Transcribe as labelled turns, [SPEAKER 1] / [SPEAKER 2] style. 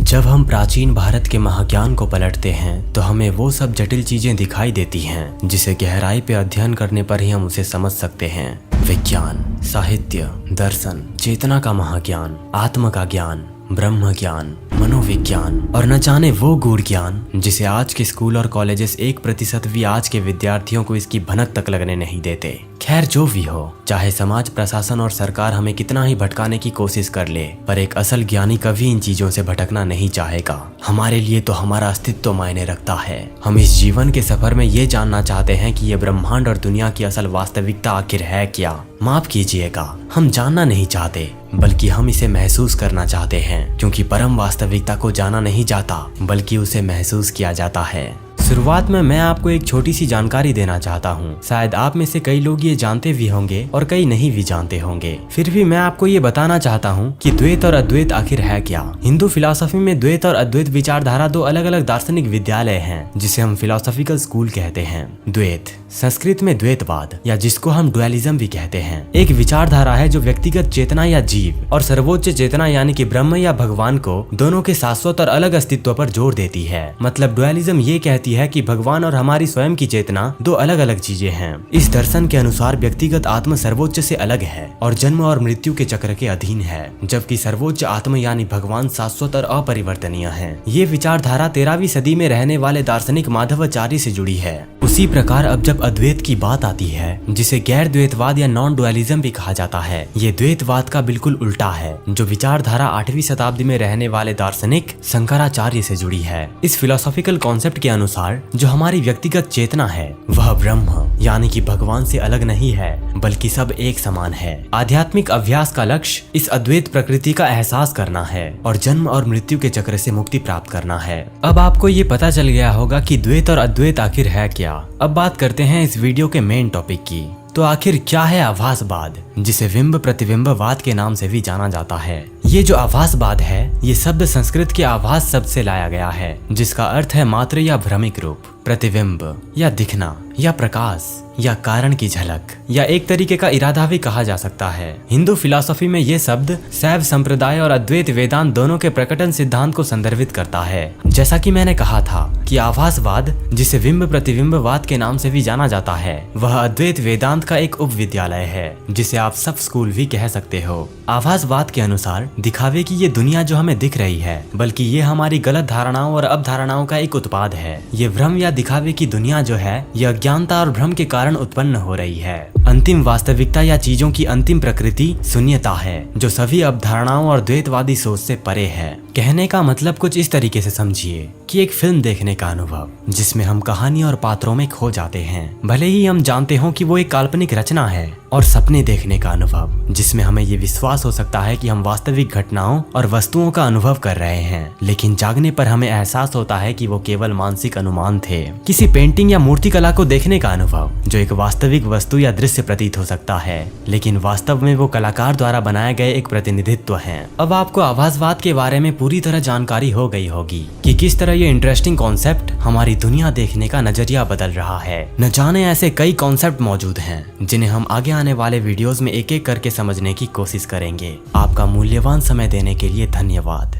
[SPEAKER 1] जब हम प्राचीन भारत के महाज्ञान को पलटते हैं तो हमें वो सब जटिल चीजें दिखाई देती हैं जिसे गहराई पे अध्ययन करने पर ही हम उसे समझ सकते हैं। विज्ञान, साहित्य, दर्शन, चेतना का महाज्ञान, आत्म का ज्ञान, ब्रह्म ज्ञान, मनोविज्ञान और न जाने वो गूढ़ ज्ञान जिसे आज के स्कूल और कॉलेजेस 1% भी आज के विद्यार्थियों को इसकी भनक तक लगने नहीं देते। खैर जो भी हो, चाहे समाज, प्रशासन और सरकार हमें कितना ही भटकाने की कोशिश कर ले, पर एक असल ज्ञानी कभी इन चीजों से भटकना नहीं चाहेगा। हमारे लिए तो हमारा अस्तित्व मायने रखता है। हम इस जीवन के सफर में ये जानना चाहते हैं कि ये ब्रह्मांड और दुनिया की असल वास्तविकता आखिर है क्या। माफ कीजिएगा, हम जानना नहीं चाहते बल्कि हम इसे महसूस करना चाहते हैं, क्योंकि परम वास्तविकता को जाना नहीं जाता बल्कि उसे महसूस किया जाता है। शुरुआत में मैं आपको एक छोटी सी जानकारी देना चाहता हूँ। शायद आप में से कई लोग ये जानते भी होंगे और कई नहीं भी जानते होंगे, फिर भी मैं आपको ये बताना चाहता हूँ कि द्वैत और अद्वैत आखिर है क्या। हिंदू फिलॉसफी में द्वैत और अद्वैत विचारधारा दो अलग अलग दार्शनिक विद्यालय हैं जिसे हम फिलोसॉफिकल स्कूल कहते हैं। द्वैत संस्कृत में द्वैतवाद या जिसको हम डुअलिज्म भी कहते हैं, एक विचारधारा है जो व्यक्तिगत चेतना या जीव और सर्वोच्च चेतना यानी कि ब्रह्म या भगवान को दोनों के शाश्वत और अलग अस्तित्व पर जोर देती है। मतलब डुअलिज्म ये कहती है कि भगवान और हमारी स्वयं की चेतना दो अलग अलग चीजें हैं। इस दर्शन के अनुसार व्यक्तिगत आत्म सर्वोच्च से अलग है और जन्म और मृत्यु के चक्र के अधीन है, जबकि सर्वोच्च आत्म यानी भगवान शाश्वत और अपरिवर्तनीय है। ये विचारधारा 13वीं सदी में रहने वाले दार्शनिक माधवाचार्य से जुड़ी है। उसी प्रकार अब जब अद्वैत की बात आती है, जिसे गैर द्वैतवाद या नॉन डुअलिज्म भी कहा जाता है, ये द्वैतवाद का बिल्कुल उल्टा है, जो विचारधारा 8वीं शताब्दी में रहने वाले दार्शनिक शंकराचार्य से जुड़ी है। इस फिलोसॉफिकल कॉन्सेप्ट के अनुसार जो हमारी व्यक्तिगत चेतना है वह ब्रह्म यानी कि भगवान से अलग नहीं है बल्कि सब एक समान है। आध्यात्मिक अभ्यास का लक्ष्य इस अद्वैत प्रकृति का एहसास करना है और जन्म और मृत्यु के चक्र से मुक्ति प्राप्त करना है। अब आपको ये पता चल गया होगा कि द्वैत और अद्वैत आखिर है क्या। अब बात करते हैं इस वीडियो के मेन टॉपिक की। तो आखिर क्या है आभासवाद, जिसे बिंब प्रतिबिंबवाद के नाम से भी जाना जाता है। ये जो आभासवाद है, ये शब्द संस्कृत के आभास शब्द से लाया गया है, जिसका अर्थ है मात्र या भ्रमिक रूप, प्रतिबिंब या दिखना या प्रकाश या कारण की झलक, या एक तरीके का इरादा भी कहा जा सकता है। हिंदू फिलॉसफी में ये शब्द शैव संप्रदाय और अद्वैत वेदांत दोनों के प्रकटन सिद्धांत को संदर्भित करता है। जैसा कि मैंने कहा था कि आभासवाद, जिसे बिंब प्रतिबिंबवाद के नाम से भी जाना जाता है, वह अद्वैत वेदांत का एक उप विद्यालय है, जिसे आप सब स्कूल भी कह सकते हो। आभासवाद के अनुसार दिखावे की ये दुनिया जो हमें दिख रही है, बल्कि ये हमारी गलत धारणाओं और अवधारणाओं का एक उत्पाद है। ये भ्रम या दिखावे की दुनिया जो है, यह अज्ञानता और भ्रम के कारण उत्पन्न हो रही है। अंतिम वास्तविकता या चीजों की अंतिम प्रकृति शून्यता है, जो सभी अवधारणाओं और द्वैतवादी सोच से परे है। कहने का मतलब कुछ इस तरीके से समझिए कि एक फिल्म देखने का अनुभव जिसमें हम कहानी और पात्रों में खो जाते हैं, भले ही हम जानते हो कि वो एक काल्पनिक रचना है, और सपने देखने का अनुभव जिसमें हमें ये विश्वास हो सकता है कि हम वास्तविक घटनाओं और वस्तुओं का अनुभव कर रहे हैं, लेकिन जागने पर हमें एहसास होता है कि वो केवल मानसिक अनुमान थे। किसी पेंटिंग या मूर्ति कला को देखने का अनुभव जो एक वास्तविक वस्तु या दृश्य प्रतीत हो सकता है, लेकिन वास्तव में वो कलाकार द्वारा बनाए गए एक प्रतिनिधित्व है। अब आपको आभासवाद के बारे में पूरी तरह जानकारी हो गई होगी कि किस तरह ये इंटरेस्टिंग कॉन्सेप्ट हमारी दुनिया देखने का नजरिया बदल रहा है। न जाने ऐसे कई कॉन्सेप्ट मौजूद हैं जिन्हें हम आगे आने वाले वीडियोस में एक एक करके समझने की कोशिश करेंगे। आपका मूल्यवान समय देने के लिए धन्यवाद।